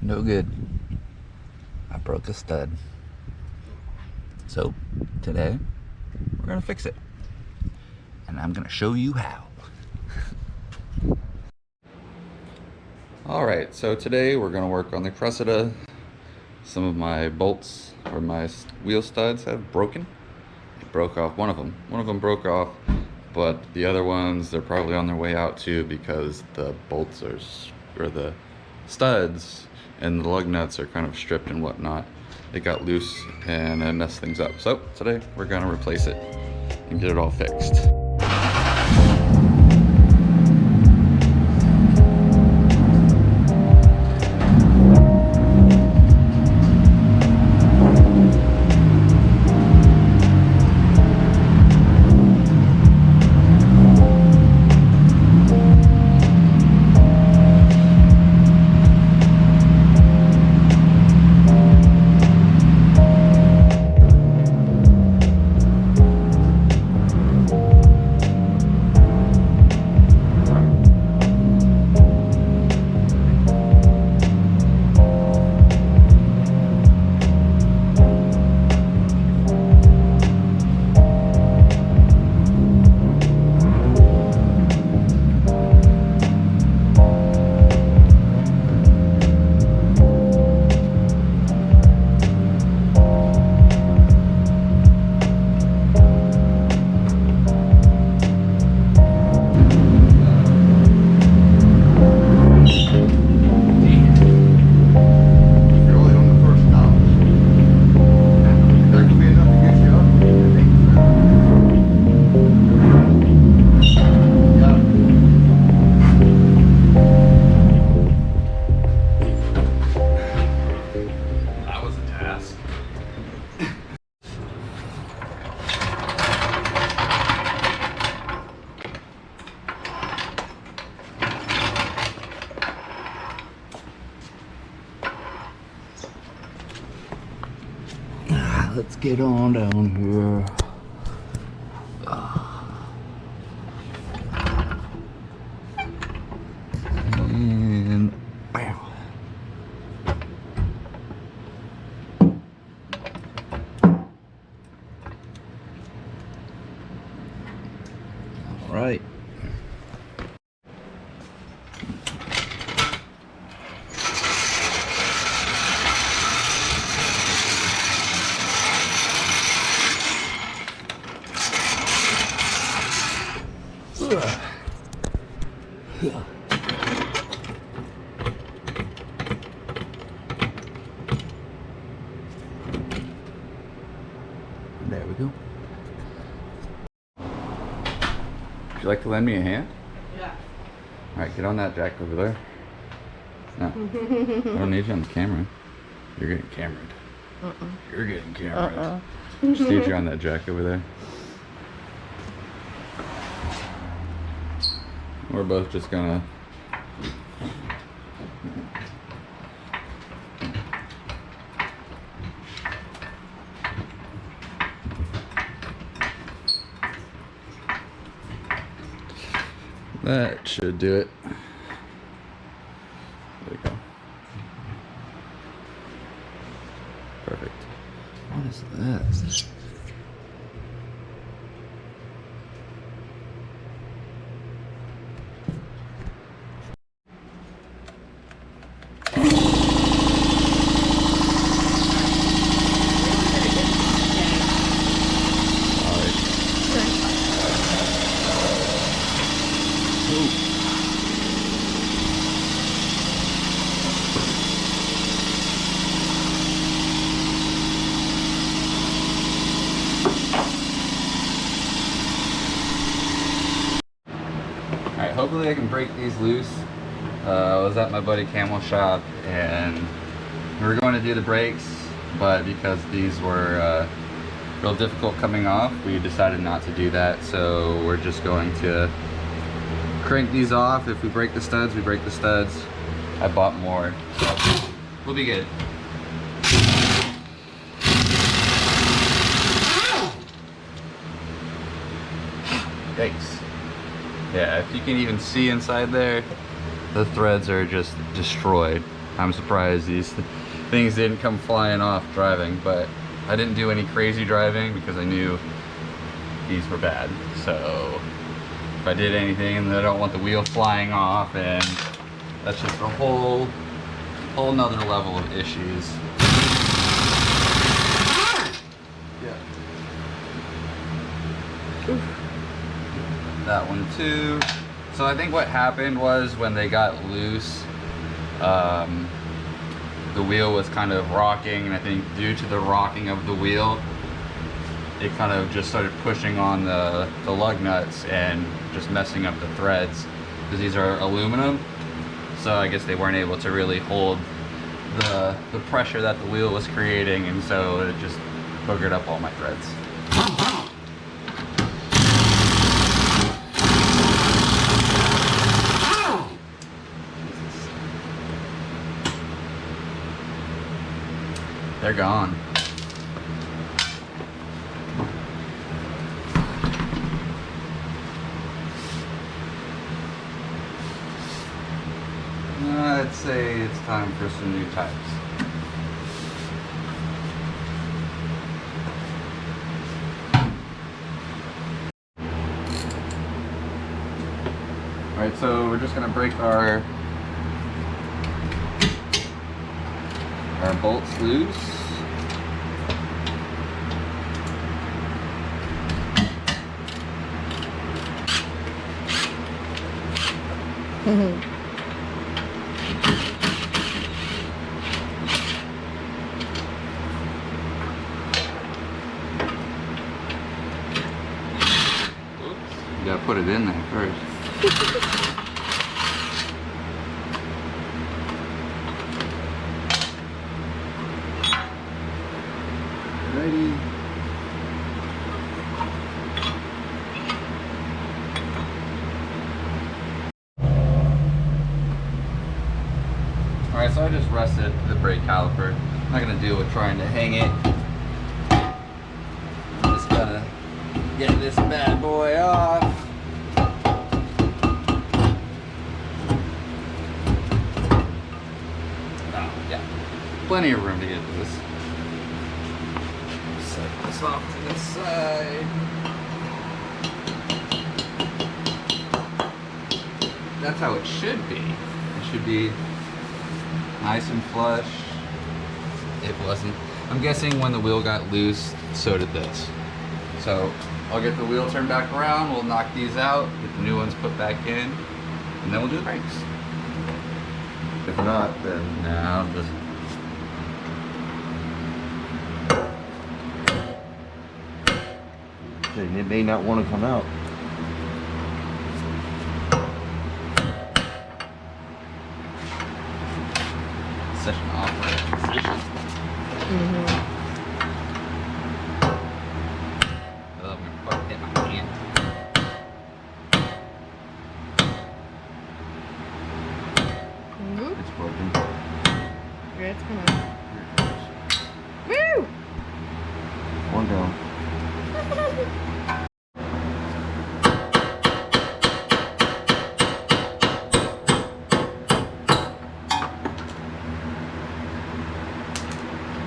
No good. I broke a stud. So today we're gonna fix it, and I'm gonna show you how. Alright, so today we're gonna work on the Cressida. Some of my bolts or my wheel studs have broken. They broke off. One of them broke off, but the other ones, they're probably on their way out too, because the bolts are, or the studs and the lug nuts are kind of stripped and whatnot. It got loose and it messed things up. So today we're gonna replace it and get it all fixed. Let's get on down here. And bam. All right. There we go. Would you like to lend me a hand? Yeah. Alright, get on that jack over there. No. I don't need you on the camera. You're getting cameraed. You're getting cameraed. Just need you on that jack over there. We're both just gonna that should do it. There we go. Perfect. What is this? Alright, hopefully I can break these loose. I was at my buddy Camel shop and we were going to do the brakes, but because these were real difficult coming off, we decided not to do that. So we're just going to crank these off. If we break the studs, we break the studs. I bought more. We'll be good. Yikes. Yeah, if you can even see inside there, the threads are just destroyed. I'm surprised these things didn't come flying off driving, but I didn't do any crazy driving because I knew these were bad. So if I did anything, and I don't want the wheel flying off, and that's just a whole nother level of issues. Yeah. Oof. That one too. So I think what happened was when they got loose, the wheel was kind of rocking, and I think due to the rocking of the wheel, it kind of just started pushing on the lug nuts and just messing up the threads, because these are aluminum, so I guess they weren't able to really hold the pressure that the wheel was creating, and so it just boogered up all my threads. They're gone. I'd say it's time for some new types. Alright, so we're just gonna break our bolts loose. You gotta put it in there first. Ready. Alright, so I just rested the brake caliper. I'm not gonna deal with trying to hang it. I'm just gonna get this bad boy off. Oh, yeah. Plenty of room to get this. Set this off to the side. That's how it should be. It should be nice and flush. It wasn't. I'm guessing when the wheel got loose, so did this. So I'll get the wheel turned back around, we'll knock these out, get the new ones put back in, and then we'll do the brakes. If not, then No, I'll just... they may not want to come out. Such an awkward position. Oh, my foot hit my hand. It's broken. Yeah, it's gonna. Woo! One down.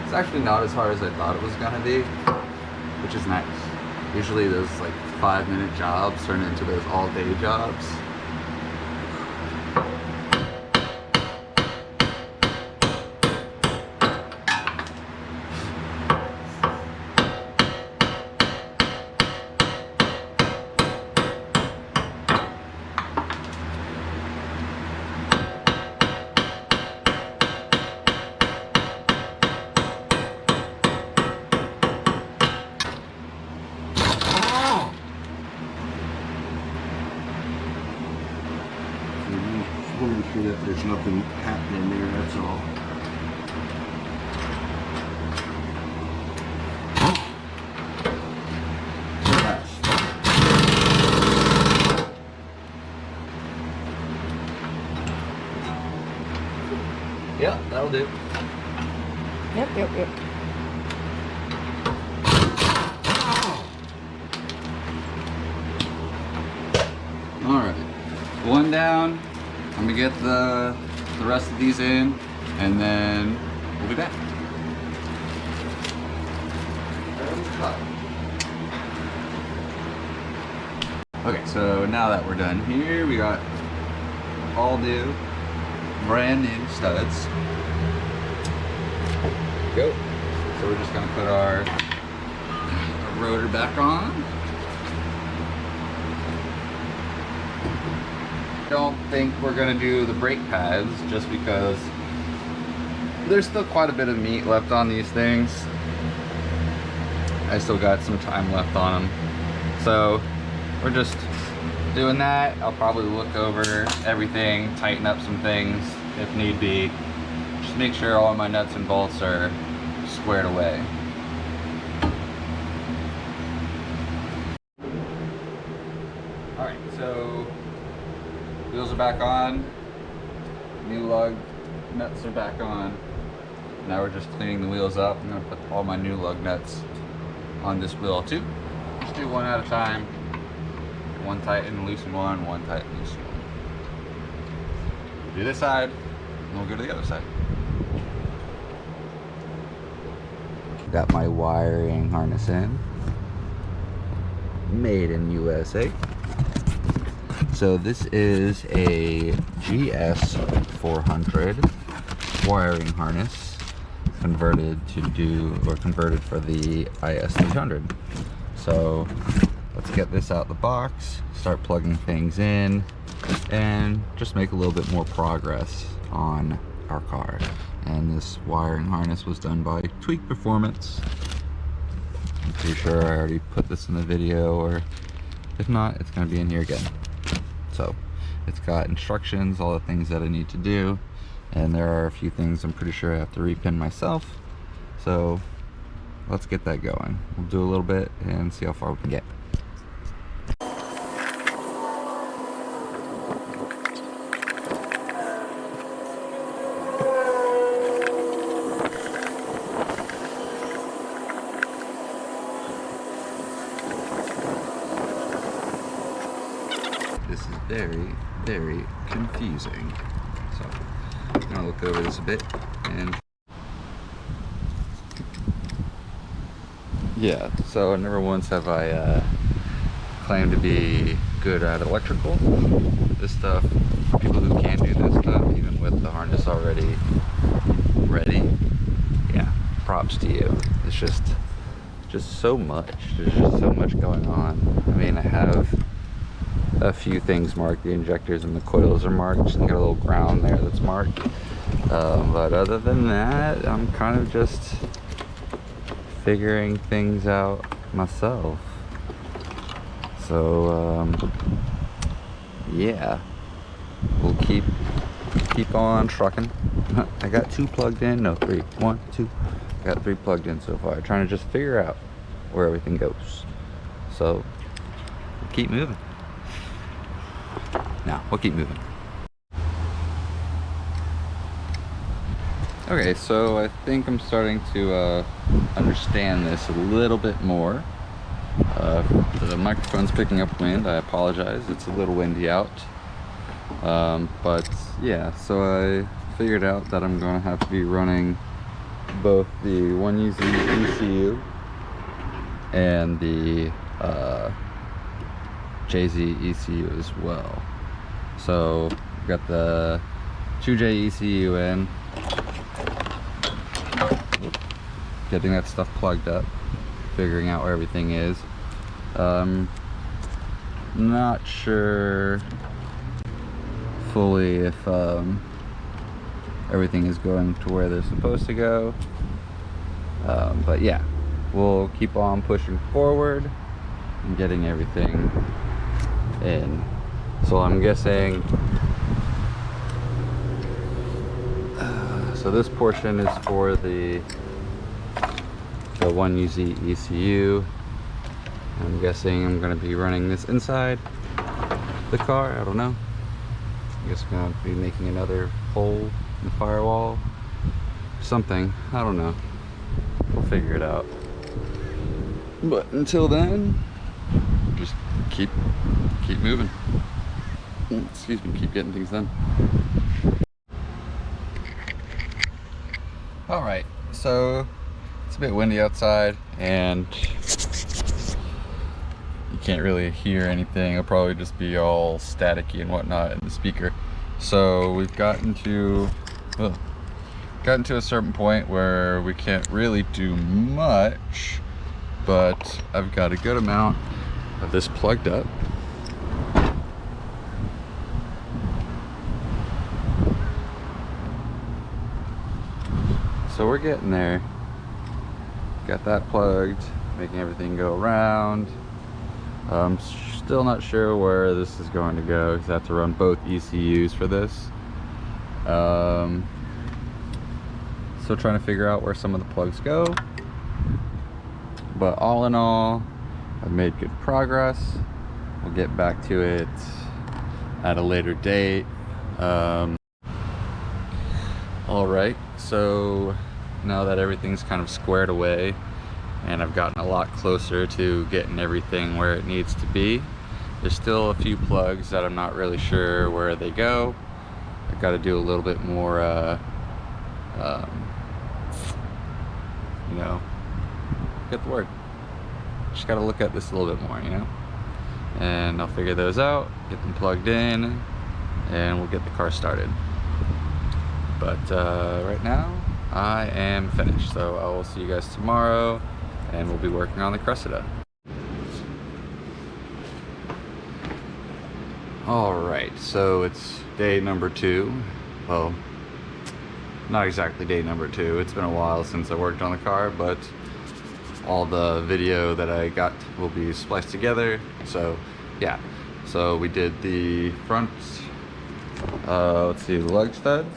It's actually not as hard as I thought it was gonna be, which is nice. Usually those like 5-minute jobs turn into those all-day jobs. Make sure that there's nothing happening there, that's all. Yeah, that'll do. Yep. Alright, one down. I'm gonna get the rest of these in, and then we'll be back. Okay, so now that we're done here, we got all new, brand new studs. Go. So we're just gonna put our rotor back on. Don't think we're gonna do the brake pads just because there's still quite a bit of meat left on these things. I still got some time left on them. So we're just doing that. I'll probably look over everything, tighten up some things if need be. Just make sure all my nuts and bolts are squared away. Alright, so wheels are back on, new lug nuts are back on. Now we're just cleaning the wheels up. I'm going to put all my new lug nuts on this wheel too. Just do one at a time. One tighten, loosen one tighten, loosen one. We'll do this side, and we'll go to the other side. Got my wiring harness in. Made in USA. So this is a GS400 wiring harness converted for the IS300. So let's get this out the box, start plugging things in, and just make a little bit more progress on our car. And this wiring harness was done by Tweak Performance. I'm pretty sure I already put this in the video, or if not, it's going to be in here again. So it's got instructions, all the things that I need to do, and there are a few things I'm pretty sure I have to repin myself. So let's get that going. We'll do a little bit and see how far we can get. This is very, very confusing. So I'm gonna look over this a bit and yeah, so never once have I claimed to be good at electrical. This stuff, people who can do this stuff, even with the harness already ready, yeah, props to you. It's just so much. There's just so much going on. I mean, I have a few things marked. The injectors and the coils are marked. Just got a little ground there that's marked. But other than that, I'm kind of just figuring things out myself. So yeah, we'll keep on trucking. I got 2 plugged in. No, 3. 1, 2. I got 3 plugged in so far. Trying to just figure out where everything goes. So we'll keep moving. Now we'll keep moving. Okay, so I think I'm starting to understand this a little bit more. The microphone's picking up wind. I apologize. It's a little windy out. But yeah, so I figured out that I'm going to have to be running both the 1UZ ECU and the JZ ECU as well. So I've got the 2J ECU in, getting that stuff plugged up, figuring out where everything is. Not sure fully if everything is going to where they're supposed to go, but yeah, we'll keep on pushing forward and getting everything in. So I'm guessing so this portion is for the 1UZ ECU. I'm guessing I'm going to be running this inside the car. I don't know. I guess I'm going to be making another hole in the firewall. Something. I don't know. We'll figure it out. But until then, just keep moving. Excuse me, keep getting things done. so it's a bit windy outside and you can't really hear anything. It'll probably just be all staticky and whatnot in the speaker. So we've gotten to a certain point where we can't really do much, but I've got a good amount of this plugged up. So we're getting there. Got that plugged, making everything go around. I'm still not sure where this is going to go because I have to run both ECUs for this. Still trying to figure out where some of the plugs go. But all in all, I've made good progress. We'll get back to it at a later date. Alright, so now that everything's kind of squared away and I've gotten a lot closer to getting everything where it needs to be, there's still a few plugs that I'm not really sure where they go. I've got to do a little bit more, you know, get the word. Just got to look at this a little bit more, you know, and I'll figure those out, get them plugged in, and we'll get the car started. But right now I am finished, so I will see you guys tomorrow and we'll be working on the Cressida. Alright, so it's day number 2. Well, not exactly day number 2. It's been a while since I worked on the car, but all the video that I got will be spliced together. So yeah, so we did the front, let's see, the lug studs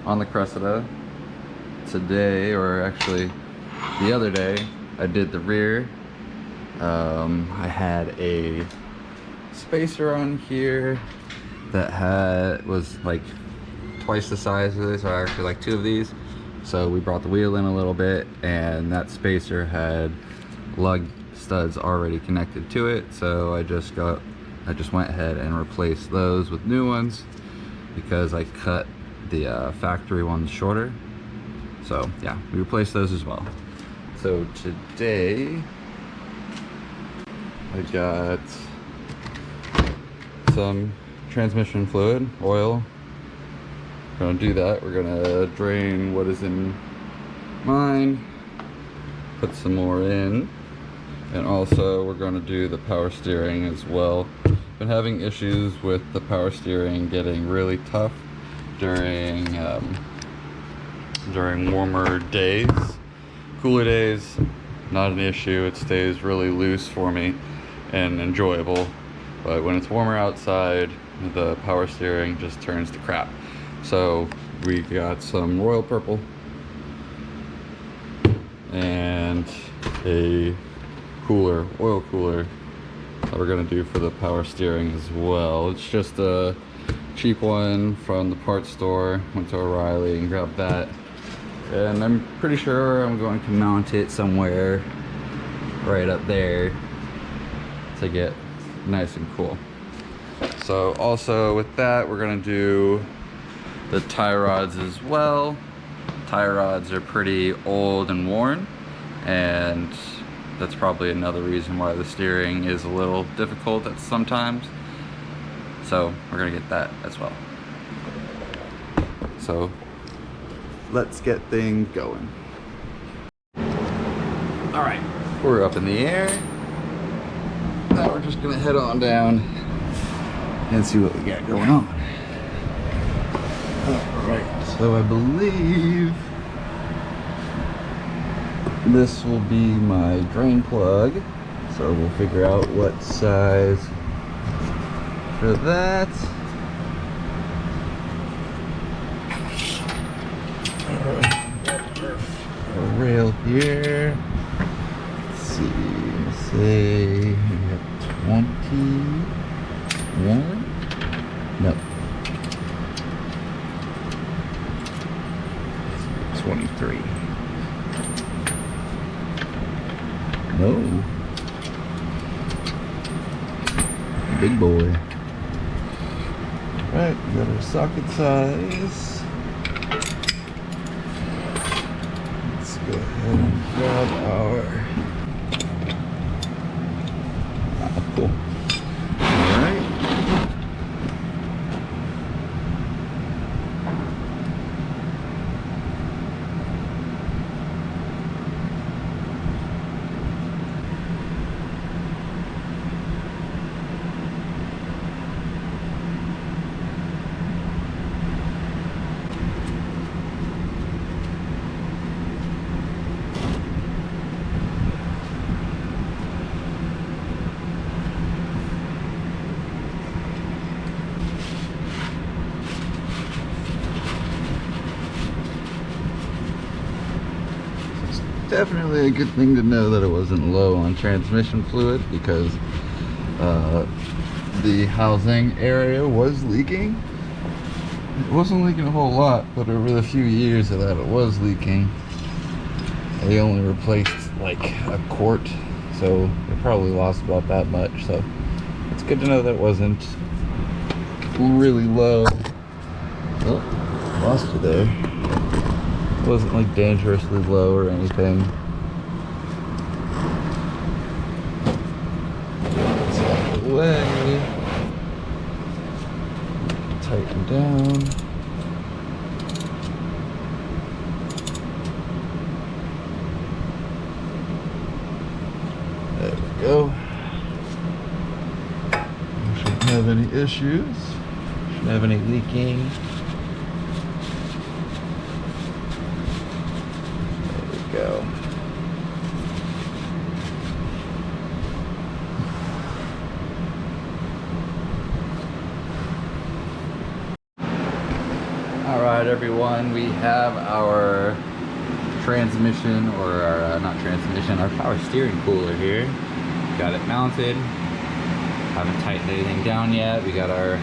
on the Cressida today, or actually the other day I did the rear. I had a spacer on here that was like twice the size of this, or actually like 2 of these. So we brought the wheel in a little bit and that spacer had lug studs already connected to it, so I just went ahead and replaced those with new ones because I cut the factory ones shorter. So yeah, we replaced those as well. So today I got some transmission fluid, oil. We're gonna do that. We're gonna drain what is in mine, put some more in, and also we're gonna do the power steering as well. Been having issues with the power steering getting really tough during warmer days. Cooler days, not an issue. It stays really loose for me and enjoyable. But when it's warmer outside, the power steering just turns to crap. So we got some royal purple and a oil cooler that we're gonna do for the power steering as well. It's just a cheap one from the parts store. Went to O'Reilly and grabbed that. And I'm pretty sure I'm going to mount it somewhere right up there to get nice and cool. So also with that, we're gonna do the tie rods as well. Tie rods are pretty old and worn, and that's probably another reason why the steering is a little difficult at sometimes. So we're gonna get that as well. So let's get things going. All right, we're up in the air. Now we're just gonna head on down and see what we got going on. All right, so I believe this will be my drain plug. So we'll figure out what size for that. A rail here. Let's see, say we have 21. No. 23. No. Big boy. Alright, we got our socket size. grab our. Cool. All right. Definitely a good thing to know that it wasn't low on transmission fluid, because the housing area was leaking. It wasn't leaking a whole lot, but over the few years of that it was leaking. They only replaced like a quart, so it probably lost about that much. So it's good to know that it wasn't really low. Oh, lost you there. It wasn't like dangerously low or anything. It's out of the way. Tighten down. There we go. Shouldn't have any issues. Shouldn't have any leaking. Go. All right, everyone, we have our transmission, or our not transmission, our power steering cooler here. Got it mounted. Haven't tightened anything down yet. We got our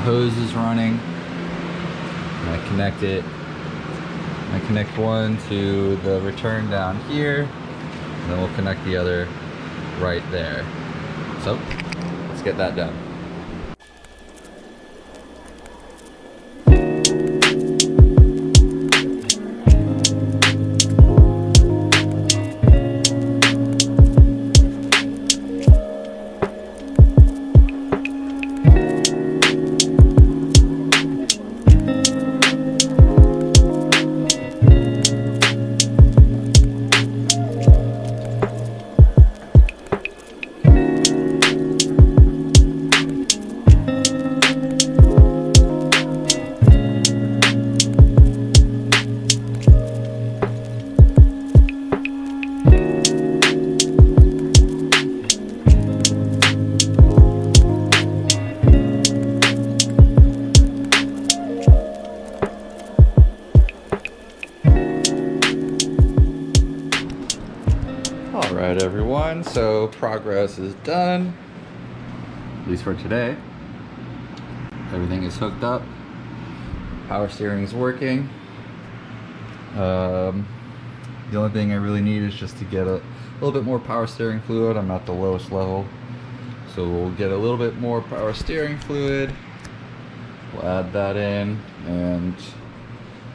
hoses running. I'm gonna connect it. I connect one to the return down here, and then we'll connect the other right there. So let's get that done. Alright, everyone, so progress is done, at least for today. Everything is hooked up, power steering is working. The only thing I really need is just to get a little bit more power steering fluid. I'm at the lowest level, so we'll get a little bit more power steering fluid. We'll add that in, and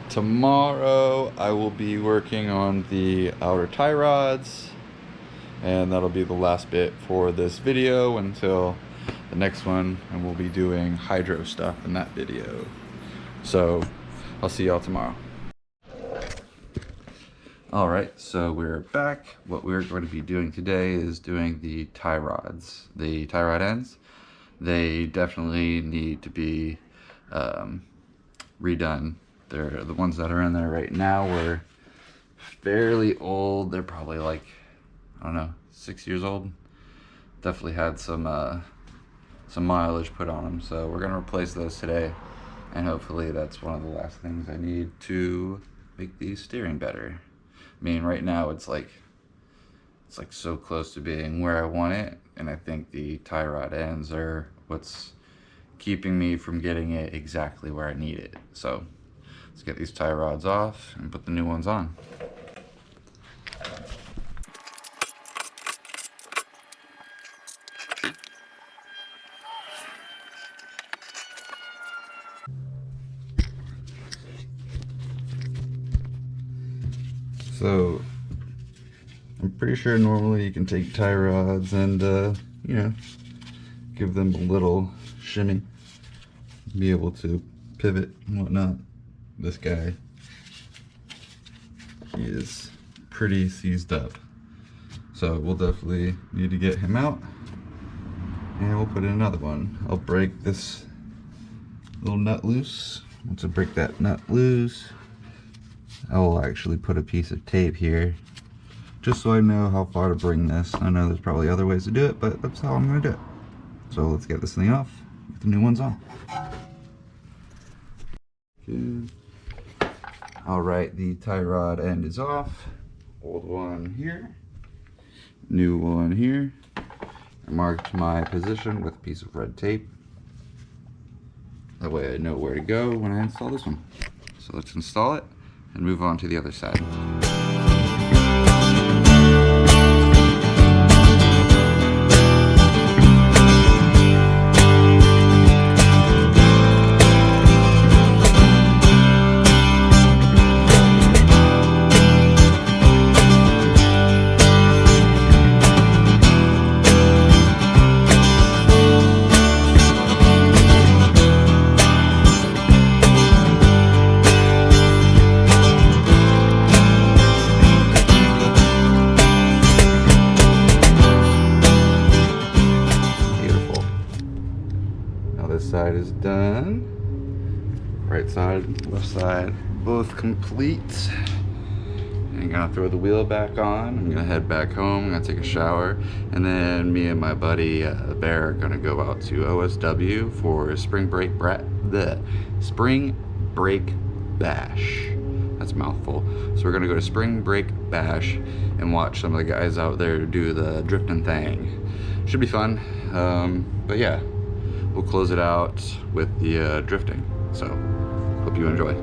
tomorrow I will be working on the outer tie rods, and that'll be the last bit for this video until the next one, and we'll be doing hydro stuff in that video. So I'll see y'all tomorrow. Alright, so we're back. What we're going to be doing today is doing the tie rods. The tie rod ends, they definitely need to be redone. They're the ones that are in there right now were fairly old. They're probably like, I don't know, 6 years old. Definitely had some mileage put on them, so we're gonna replace those today, and hopefully that's one of the last things I need to make these steering better. I mean, right now it's like so close to being where I want it, and I think the tie rod ends are what's keeping me from getting it exactly where I need it. So let's get these tie rods off and put the new ones on. So pretty sure normally you can take tie rods and, you know, give them a little shimmy, be able to pivot and whatnot. This guy, he is pretty seized up. So we'll definitely need to get him out, and we'll put in another one. I'll break this little nut loose. Once I break that nut loose, I will actually put a piece of tape here, just so I know how far to bring this. I know there's probably other ways to do it, but that's how I'm gonna do it. So let's get this thing off, get the new ones on. Good. All right, the tie rod end is off. Old one here, new one here. I marked my position with a piece of red tape. That way I know where to go when I install this one. So let's install it and move on to the other side. This side is done. Right side, left side, both complete. I'm gonna throw the wheel back on. I'm gonna head back home. I'm gonna take a shower, and then me and my buddy Bear are gonna go out to OSW for spring break bash. That's a mouthful. So we're gonna go to spring break bash and watch some of the guys out there do the drifting thing. Should be fun. But yeah. We'll close it out with the drifting. So, hope you enjoy.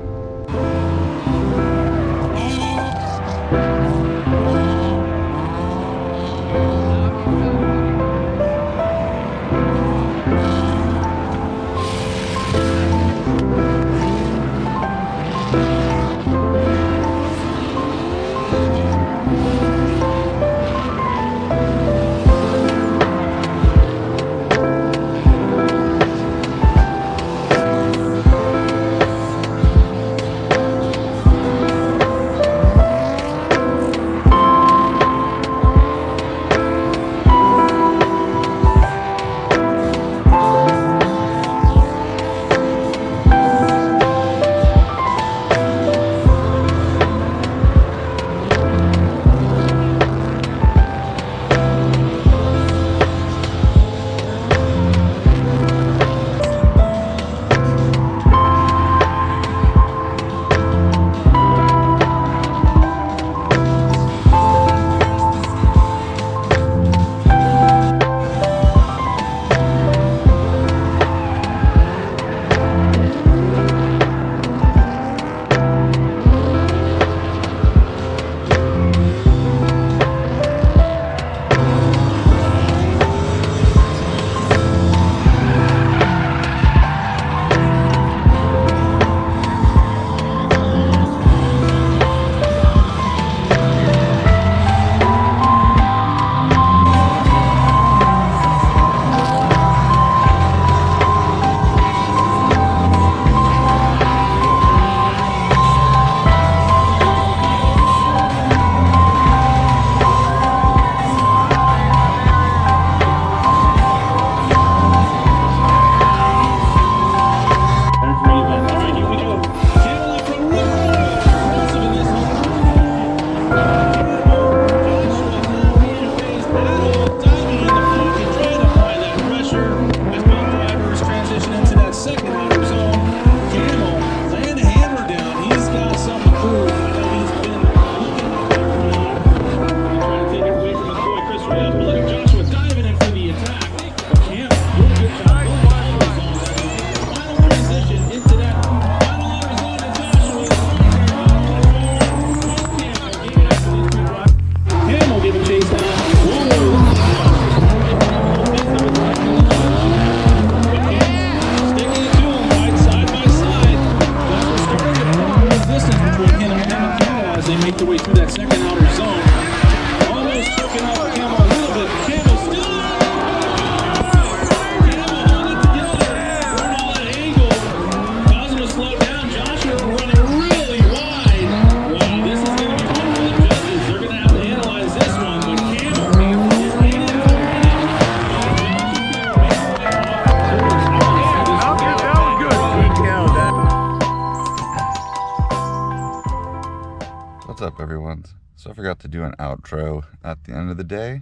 up, everyone? So I forgot to do an outro at the end of the day,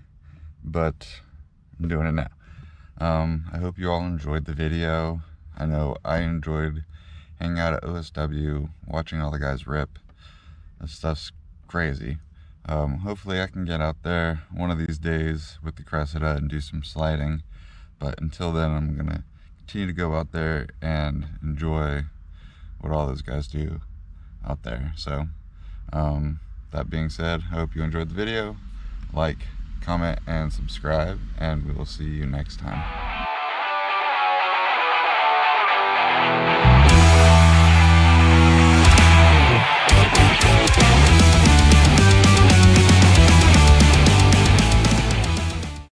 but I'm doing it now. I hope you all enjoyed the video. I know I enjoyed hanging out at OSW, watching all the guys rip. This stuff's crazy. Hopefully I can get out there one of these days with the Cressida and do some sliding. But until then, I'm going to continue to go out there and enjoy what all those guys do out there. So, that being said, I hope you enjoyed the video. Like, comment, and subscribe, and we will see you next time.